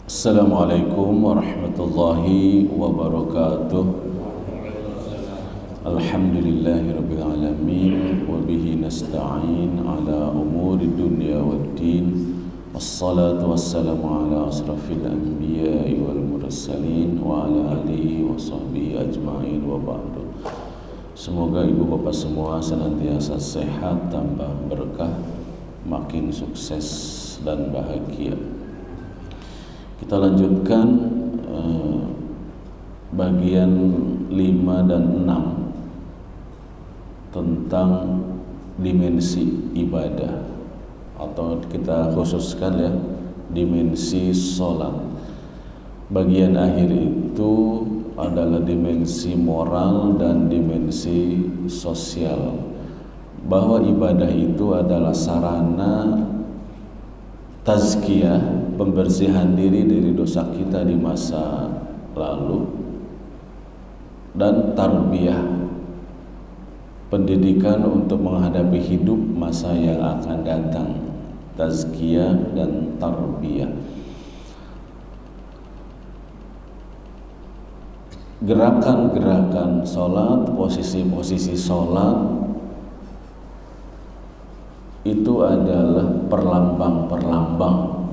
Assalamualaikum warahmatullahi wabarakatuh. Alhamdulillahirabbil alamin wa bihi nasta'in ala umuri dunya waddin. Wassalatu wassalamu ala asrafil anbiya'i wal mursalin wa ala alihi wa sahbihi ajma'in wa ba'du. Semoga ibu bapak semua senantiasa sehat, tambah berkah, makin sukses dan bahagia. Kita lanjutkan bagian 5 dan 6 tentang dimensi ibadah, atau kita khususkan ya, dimensi sholat. Bagian akhir itu adalah dimensi moral dan dimensi sosial, bahwa ibadah itu adalah sarana tazkiyah, pembersihan diri dari dosa kita di masa lalu, dan tarbiyah, pendidikan untuk menghadapi hidup masa yang akan datang. Tazkiyah dan tarbiyah. Gerakan-gerakan sholat, posisi-posisi sholat itu adalah perlambang-perlambang,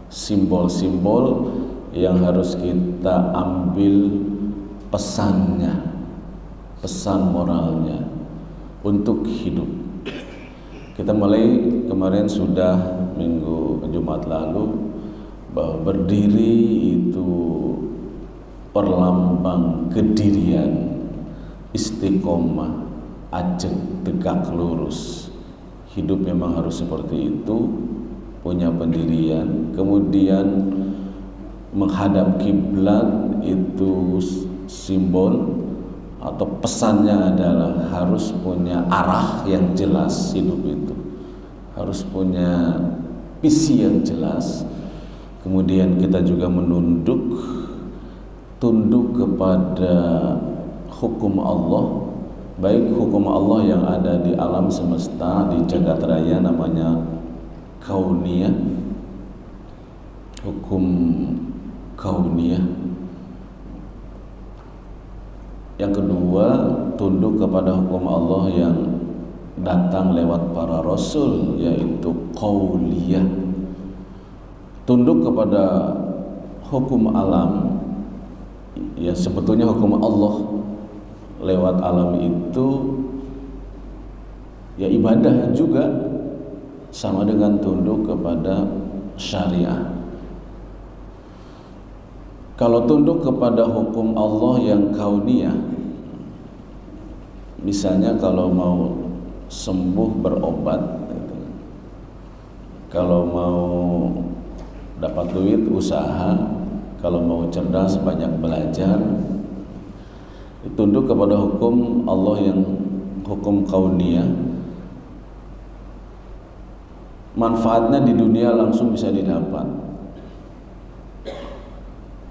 simbol-simbol yang harus kita ambil pesannya, pesan moralnya untuk hidup. Kita mulai kemarin sudah minggu Jumat lalu bahwa berdiri itu perlambang kedirian, istiqomah, ajeg, tegak lurus. Hidup memang harus seperti itu, punya pendirian. Kemudian menghadap kiblat itu simbol atau pesannya adalah harus punya arah yang jelas. Hidup itu harus punya visi yang jelas. Kemudian kita juga tunduk kepada hukum Allah, baik hukum Allah yang ada di alam semesta, di jagat raya, namanya kauniyah, hukum kauniyah. Yang kedua, tunduk kepada hukum Allah yang datang lewat para rasul, yaitu qauliyah. Tunduk kepada hukum alam, ya sebetulnya hukum Allah lewat alam itu ya ibadah juga, sama dengan tunduk kepada syariah. Kalau tunduk kepada hukum Allah yang kauniyah, misalnya kalau mau sembuh berobat, kalau mau dapat duit usaha, kalau mau cerdas banyak belajar, tunduk kepada hukum Allah yang hukum kauniyah. Manfaatnya di dunia langsung bisa didapat.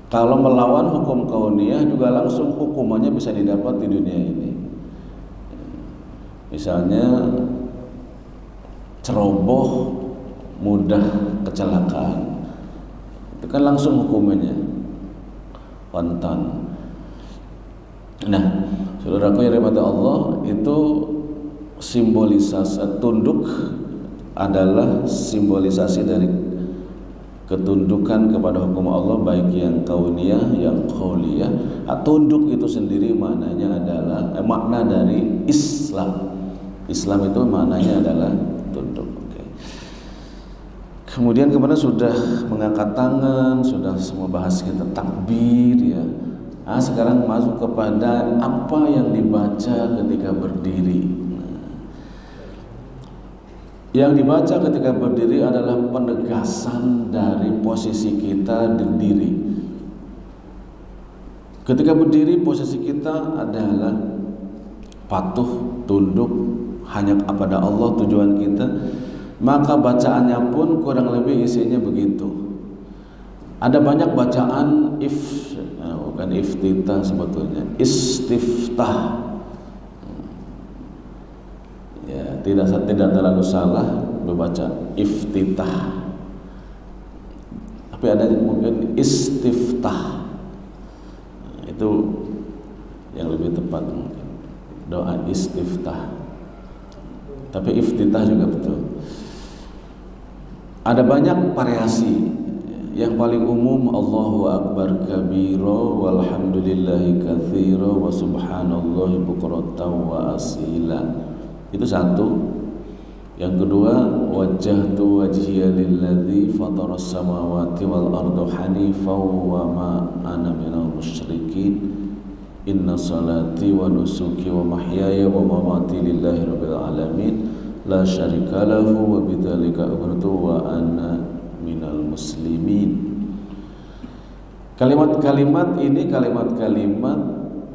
Kalau melawan hukum kauniyah juga langsung hukumannya bisa didapat di dunia ini. Misalnya ceroboh mudah kecelakaan, itu kan langsung hukumannya pantan. Nah, saudaraku yang dirahmati Allah, itu simbolisasi tunduk adalah simbolisasi dari ketundukan kepada hukum Allah, baik yang kauniyah, yang qauliyah. Tunduk itu sendiri maknanya adalah makna dari Islam. Islam itu maknanya adalah tunduk. Okay. Kemudian kemarin sudah mengangkat tangan, sudah semua bahas kita takbir ya. Sekarang masuk kepada apa yang dibaca ketika berdiri. Yang dibaca ketika berdiri adalah penegasan dari posisi kita berdiri. Ketika berdiri, posisi kita adalah patuh, tunduk hanya kepada Allah tujuan kita. Maka bacaannya pun kurang lebih isinya begitu. Ada banyak bacaan bukan iftitah sebetulnya, istiftah. Ya, tidak terlalu salah membaca iftitah. Tapi ada mungkin istiftah. Itu yang lebih tepat mungkin. Doa istiftah. Tapi iftitah juga betul. Ada banyak variasi. Yang paling umum Allahu akbar kabira walhamdulillahi katsira wa subhanallahi bukratan wa asila. Itu satu. Yang kedua, wajjahtu wajhiya lilladzi fataras samawati wal arda hanifan wa ma ana minal musyrikin. Inna salati wa nusuki wa mahyaya wa mamati lillahi rabbil alamin la syarika lahu wa bidzalika umirtu wa ana minal muslimin. Kalimat-kalimat ini kalimat-kalimat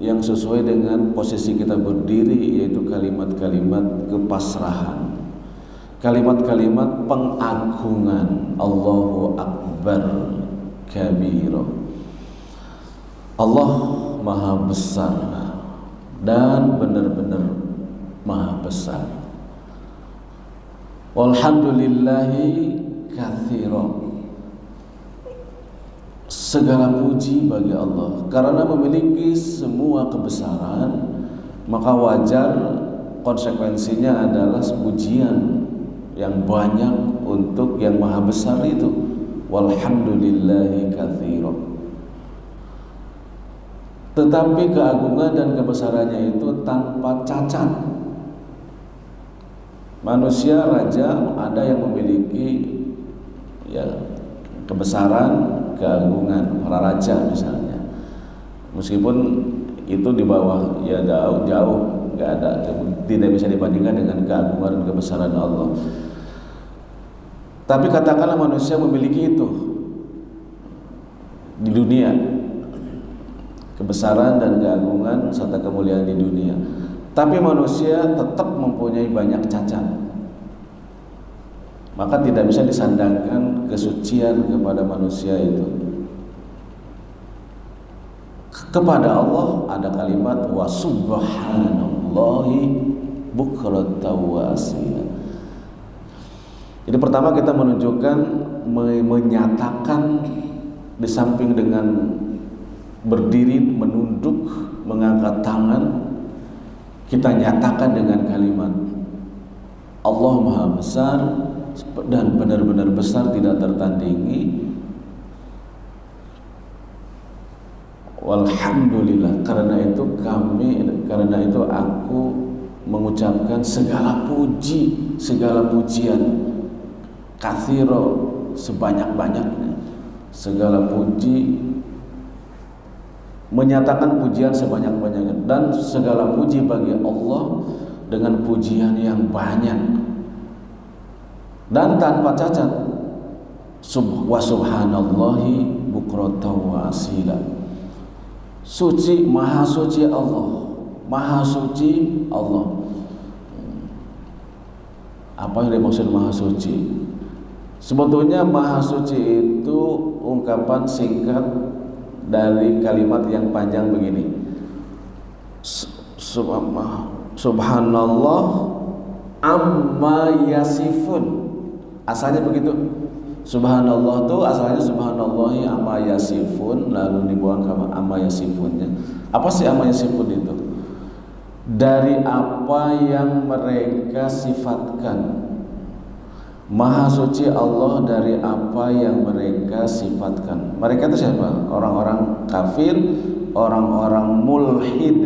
yang sesuai dengan posisi kita berdiri, yaitu kalimat-kalimat kepasrahan, kalimat-kalimat pengagungan. Allahu akbar kabira. Allah maha besar dan benar-benar maha besar. Walhamdulillahi katsira. Segala puji bagi Allah, karena memiliki semua kebesaran, maka wajar konsekuensinya adalah pujian yang banyak untuk yang maha besar itu. Walhamdulillahi katsira. Tetapi keagungan dan kebesarannya itu tanpa cacat. Manusia raja ada yang memiliki ya kebesaran, keagungan, para raja misalnya. Meskipun itu di bawah, ya jauh, nggak ada, tidak bisa dibandingkan dengan keagungan dan kebesaran Allah. Tapi katakanlah manusia memiliki itu di dunia, kebesaran dan keagungan serta kemuliaan di dunia. Tapi manusia tetap mempunyai banyak cacat, maka tidak bisa disandangkan kesucian kepada manusia itu. Kepada Allah ada kalimat wa subhanallahi bukratan wa asila. Jadi pertama kita menunjukkan, menyatakan, di samping dengan berdiri, menunduk, mengangkat tangan, kita nyatakan dengan kalimat Allah maha besar dan benar-benar besar, tidak tertandingi. Walhamdulillah, karena itu aku mengucapkan segala puji, segala pujian, katsiro, sebanyak-banyaknya, segala puji, menyatakan pujian sebanyak-banyaknya, dan segala puji bagi Allah dengan pujian yang banyak dan tanpa cacat. Wa subhanallahi bukratan wa asila. Suci, maha suci Allah, maha suci Allah. Apa yang dimaksud maha suci? Sebetulnya maha suci itu ungkapan singkat dari kalimat yang panjang begini. Subhanallah amma yasifun. Asalnya begitu. Subhanallah itu asalnya subhanallahi amma yasifun, lalu dibuang ke amma yasifunnya. Apa sih amma yasifun itu? Dari apa yang mereka sifatkan. Maha suci Allah dari apa yang mereka sifatkan. Mereka itu siapa? Orang-orang kafir, orang-orang mulhid.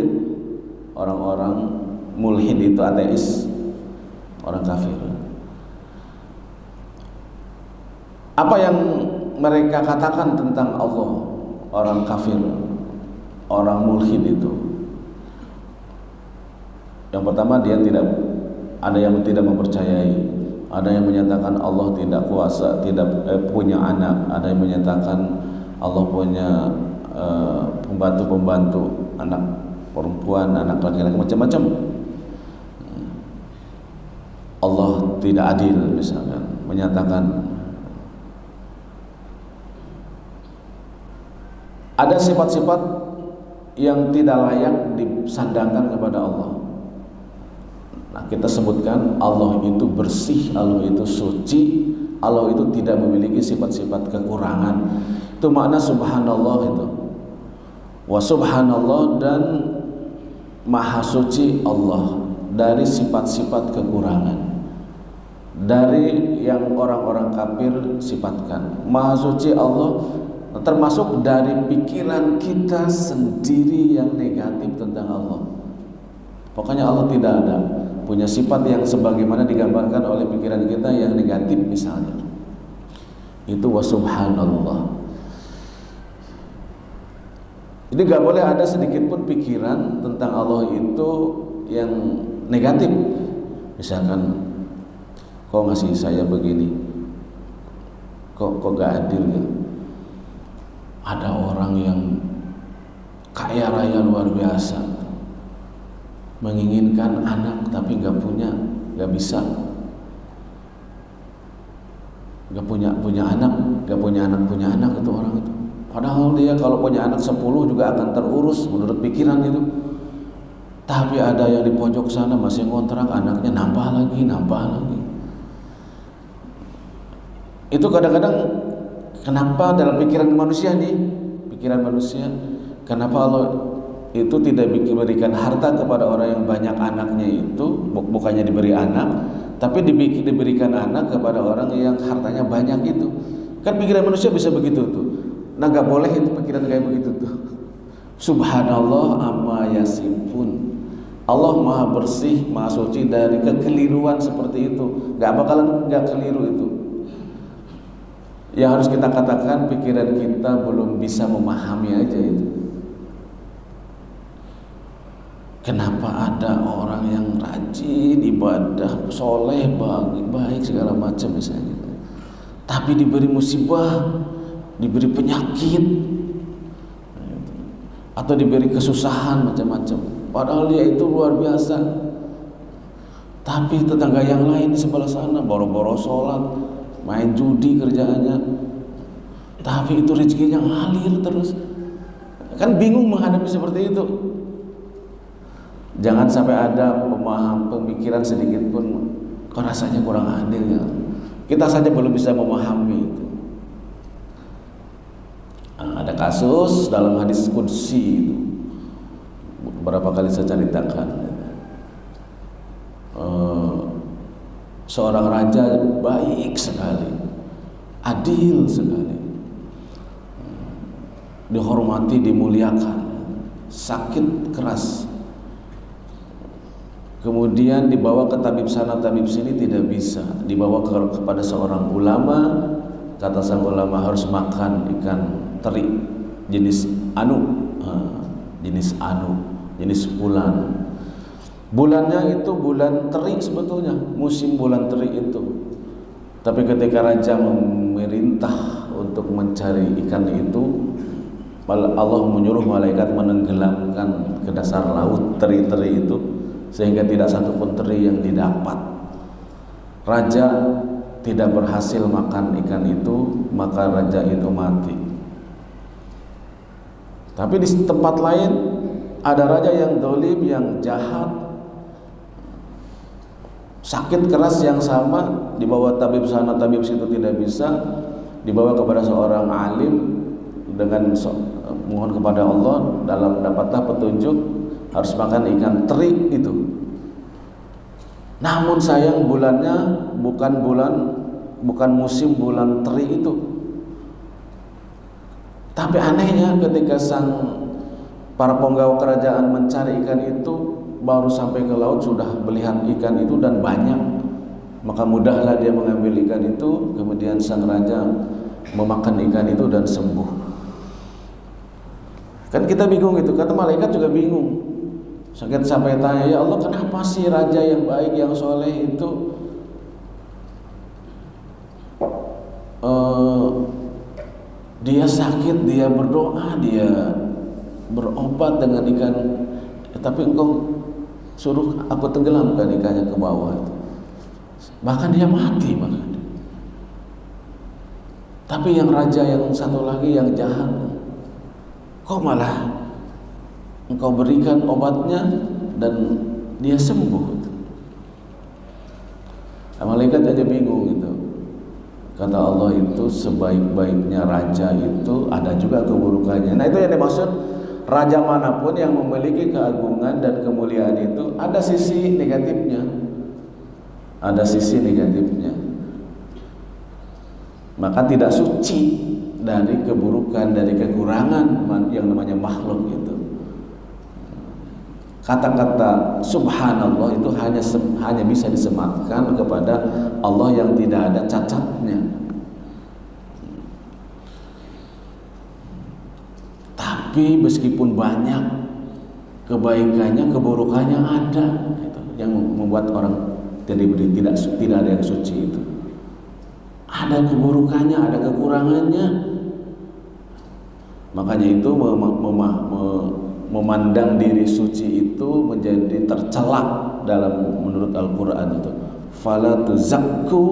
Orang-orang mulhid itu ateis, orang kafir. Apa yang mereka katakan tentang Allah, orang kafir, orang mulhid itu? Yang pertama, dia tidak, ada yang tidak mempercayai, ada yang menyatakan Allah tidak kuasa, tidak punya anak, ada yang menyatakan Allah punya pembantu-pembantu, anak perempuan, anak laki-laki, macam-macam. Allah tidak adil misalkan, menyatakan. Ada sifat-sifat yang tidak layak disandangkan kepada Allah. Nah, kita sebutkan Allah itu bersih, Allah itu suci, Allah itu tidak memiliki sifat-sifat kekurangan. Itu makna subhanallah itu. Wa subhanallah, dan maha suci Allah dari sifat-sifat kekurangan, dari yang orang-orang kafir sifatkan. Maha suci Allah termasuk dari pikiran kita sendiri yang negatif tentang Allah. Pokoknya Allah tidak ada punya sifat yang sebagaimana digambarkan oleh pikiran kita yang negatif misalnya. Itu wa subhanallah. Jadi gak boleh ada sedikit pun pikiran tentang Allah itu yang negatif. Misalkan, kok ngasih saya begini, kok gak adil ya. Ada orang yang kaya raya luar biasa, menginginkan anak tapi gak punya, gak bisa, gak punya anak itu orang itu. Padahal dia kalau punya anak 10 juga akan terurus menurut pikiran itu. Tapi ada yang di pojok sana masih ngontrak, anaknya nambah lagi. Itu kadang-kadang kenapa dalam pikiran manusia, kenapa Allah itu tidak berikan harta kepada orang yang banyak anaknya itu, bukannya diberi anak, tapi diberikan anak kepada orang yang hartanya banyak itu. Kan pikiran manusia bisa begitu tuh. Nah gak boleh itu pikiran kayak begitu tuh. Subhanallah amma yasifun. Allah maha bersih, maha suci dari kekeliruan seperti itu. Gak keliru itu. Yang harus kita katakan pikiran kita belum bisa memahami aja itu. Kenapa ada orang yang rajin ibadah, soleh, baik segala macam misalnya, tapi diberi musibah, diberi penyakit, atau diberi kesusahan macam-macam, padahal dia itu luar biasa, tapi tetangga yang lain di sebelah sana boro-boro sholat, main judi kerjaannya, tapi itu rezekinya ngalir terus. Kan bingung menghadapi seperti itu. Jangan sampai ada pemikiran sedikit pun kok rasanya kurang adil ya. Kita saja belum bisa memahami itu. Ada kasus dalam hadis qudsi itu, beberapa kali saya ceritakan. Seorang raja baik sekali, adil sekali, dihormati, dimuliakan, sakit keras, kemudian dibawa ke tabib sana tabib sini, tidak bisa, dibawa kepada seorang ulama. Kata sang ulama harus makan ikan teri jenis jenis bulan. Bulannya itu bulan teri sebetulnya, musim bulan teri itu. Tapi ketika raja memerintah untuk mencari ikan itu, Allah menyuruh malaikat menenggelamkan ke dasar laut teri-teri itu, sehingga tidak satu pun teri yang didapat. Raja tidak berhasil makan ikan itu, maka raja itu mati. Tapi di tempat lain ada raja yang dolim, yang jahat, sakit keras yang sama, dibawa tabib sana tabib situ tidak bisa, dibawa kepada seorang alim dengan mohon kepada Allah, dalam dapatlah petunjuk harus makan ikan teri itu. Namun sayang bulannya bukan musim bulan teri itu. Tapi anehnya ketika para penggawa kerajaan mencari ikan itu, baru sampai ke laut sudah melihat ikan itu dan banyak. Maka mudahlah dia mengambil ikan itu, kemudian sang raja memakan ikan itu dan sembuh. Kan kita bingung itu, kata malaikat juga bingung. Sakit sampai tanya, ya Allah, kenapa sih raja yang baik, yang soleh itu dia sakit, dia berdoa, dia berobat dengan ikan, tapi engkau suruh aku tenggelamkan ikannya ke bawah itu. Bahkan dia mati bahkan. Tapi yang raja yang satu lagi yang jahat, kok malah engkau berikan obatnya dan dia sembuh. Malaikat aja bingung gitu. Kata Allah itu sebaik-baiknya raja itu ada juga keburukannya. Nah itu yang dimaksud, raja manapun yang memiliki keagungan dan kemuliaan itu ada sisi negatifnya. Ada sisi negatifnya. Maka tidak suci dari keburukan, dari kekurangan yang namanya makhluk itu. Kata-kata subhanallah itu hanya bisa disematkan kepada Allah yang tidak ada cacatnya. Tapi meskipun banyak kebaikannya, keburukannya ada, gitu, yang membuat orang tidak ada yang suci itu. Ada keburukannya, ada kekurangannya. Makanya itu memandang diri suci itu menjadi tercelak dalam menurut Al-Quran itu. Fala tuzakku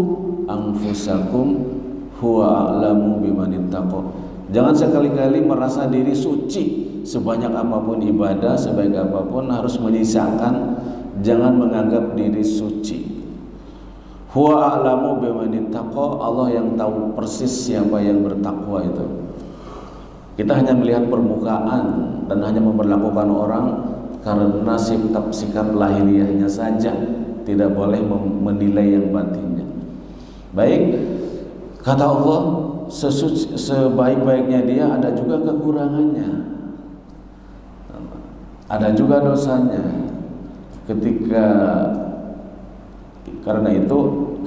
anfusakum huwa a'lamu bimanittaqo. Jangan sekali-kali merasa diri suci. Sebanyak apapun ibadah, sebaik apapun harus menyisakan. Jangan menganggap diri suci. Huwa a'lamu bimanittaqo. Allah yang tahu persis siapa yang bertakwa itu. Kita hanya melihat permukaan dan hanya memperlakukan orang karena sikap lahiriahnya saja, tidak boleh menilai yang batinnya. Baik, kata Allah, sebaik-baiknya dia ada juga kekurangannya, ada juga dosanya. Karena itu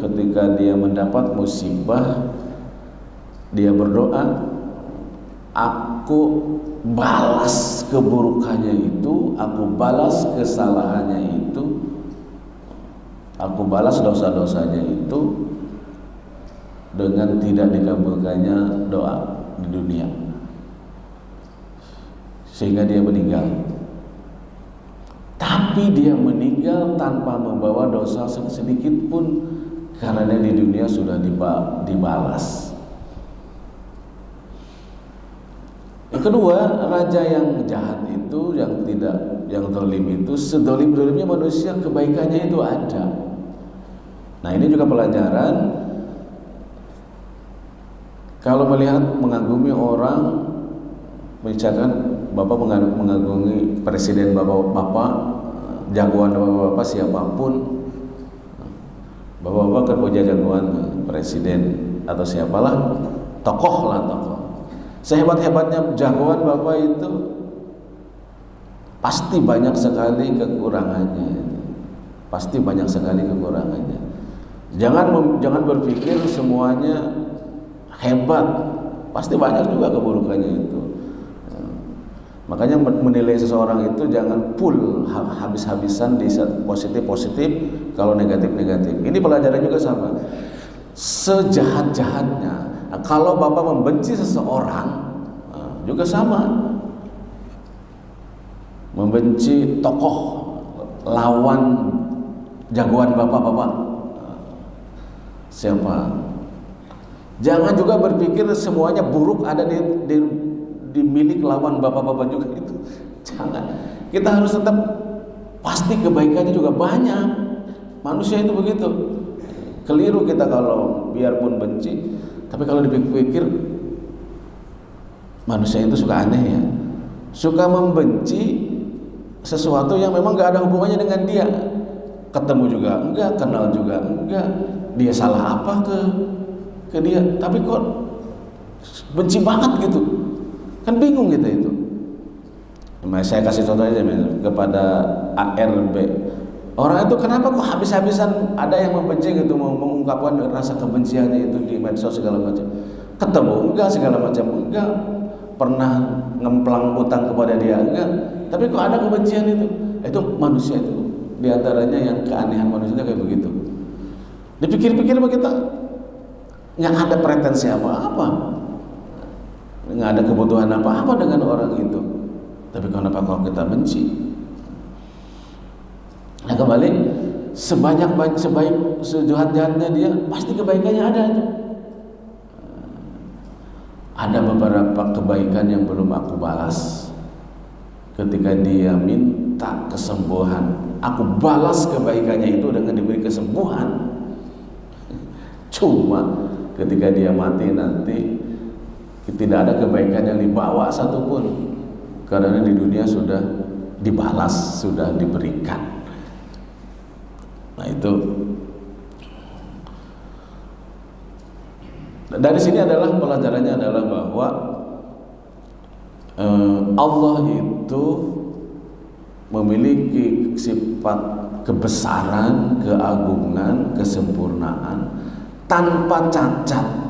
ketika dia mendapat musibah, dia berdoa, aku balas keburukannya itu, aku balas kesalahannya itu, aku balas dosa-dosanya itu dengan tidak dikabulkannya doa di dunia, sehingga dia meninggal. Tapi dia meninggal tanpa membawa dosa sedikit pun, karena di dunia sudah dibalas. Yang kedua, raja yang jahat itu, yang zalim itu, sedolim-dolimnya manusia, kebaikannya itu ada. Nah ini juga pelajaran. Kalau melihat mengagumi orang, misalkan bapak mengagumi presiden bapak-bapak, jagoan bapak-bapak siapapun, bapak-bapak kan punya jagoan presiden atau siapalah, tokoh lah tokoh. Sehebat-hebatnya jagoan bapak itu pasti banyak sekali kekurangannya. Pasti banyak sekali kekurangannya. Jangan berpikir semuanya hebat. Pasti banyak juga keburukannya itu. Makanya menilai seseorang itu jangan full habis-habisan di positif-positif, kalau negatif-negatif. Ini pelajaran juga sama. Sejahat-jahatnya, nah, kalau bapak membenci seseorang, juga sama. Membenci tokoh lawan jagoan bapak-bapak, siapa? Jangan juga berpikir semuanya buruk ada di milik lawan bapak-bapak juga itu. Jangan. Kita harus tetap pasti kebaikannya juga banyak. Manusia itu begitu. Keliru kita kalau biarpun benci, tapi kalau dipikir manusia itu suka aneh ya. Suka membenci sesuatu yang memang gak ada hubungannya dengan dia. Ketemu juga enggak, kenal juga enggak. Dia salah apa ke dia, tapi kok benci banget gitu. Kan bingung kita itu. Saya kasih contoh aja kepada ARB. Orang itu kenapa kok habis-habisan ada yang membenci gitu, mengungkapkan rasa kebenciannya itu di medsos segala macam. Ketemu enggak segala macam enggak, pernah ngemplang utang kepada dia enggak, tapi kok ada kebencian itu. Itu manusia itu, diantaranya yang keanehan manusia kayak begitu. Dipikir-pikir kita nggak ada pretensi apa-apa, nggak ada kebutuhan apa-apa dengan orang itu, tapi kenapa kok kita benci? Nah kembali, sejahat-jahatnya dia, pasti kebaikannya ada. Ada beberapa kebaikan yang belum aku balas. Ketika dia minta kesembuhan, aku balas kebaikannya itu dengan diberi kesembuhan. Cuma ketika dia mati nanti tidak ada kebaikan yang dibawa satupun, karena di dunia sudah dibalas, sudah diberikan. Nah itu dari sini adalah pelajarannya adalah bahwa Allah itu memiliki sifat kebesaran, keagungan, kesempurnaan tanpa cacat.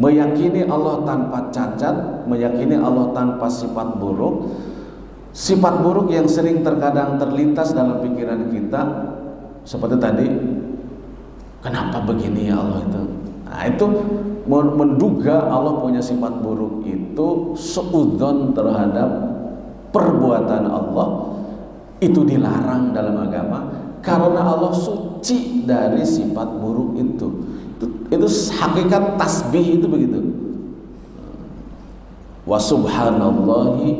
Meyakini Allah tanpa cacat, meyakini Allah tanpa sifat buruk. Sifat buruk yang sering terkadang terlintas dalam pikiran kita seperti tadi, kenapa begini ya Allah itu? Nah itu menduga Allah punya sifat buruk itu suudzon terhadap perbuatan Allah, itu dilarang dalam agama karena Allah suci dari sifat buruk itu. Itu hakikat tasbih itu begitu. Wa subhanallahi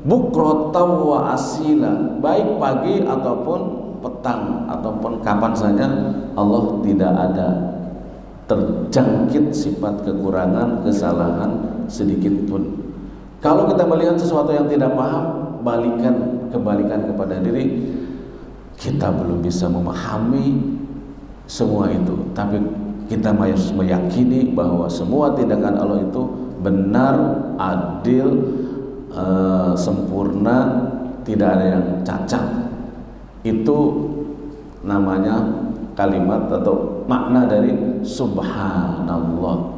bukratan wa asila, baik pagi ataupun petang ataupun kapan saja Allah tidak ada terjangkit sifat kekurangan, kesalahan sedikit pun. Kalau kita melihat sesuatu yang tidak paham, kebalikan kepada diri kita, belum bisa memahami semua itu, tapi kita harus meyakini bahwa semua tindakan Allah itu benar, adil, sempurna, tidak ada yang cacat. Itu namanya kalimat atau makna dari subhanallah.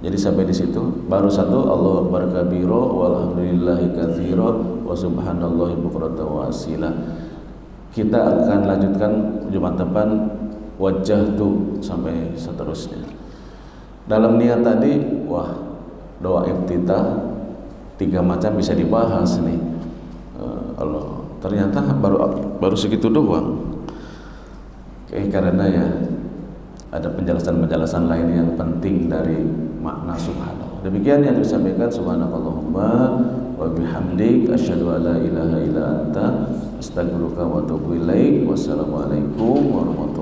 Jadi sampai di situ baru satu, Allahu akbar kabira walhamdulillahi katsira wa subhanallahi bukratan wa asila. Kita akan lanjutkan Jumat depan wajah tuh sampai seterusnya. Dalam niat tadi, wah, doa iftitah 3 macam bisa dibahas nih. Allah, ternyata baru segitu doang. Karena ya ada penjelasan-penjelasan lain yang penting dari makna subhanallah. Demikian yang disampaikan. Subhanakallahumma wa bihamdik asyhadu an la ilaha illa anta astaghfiruka wa atubu ilaik. Wassalamualaikum warahmatullahi wabarakatuh.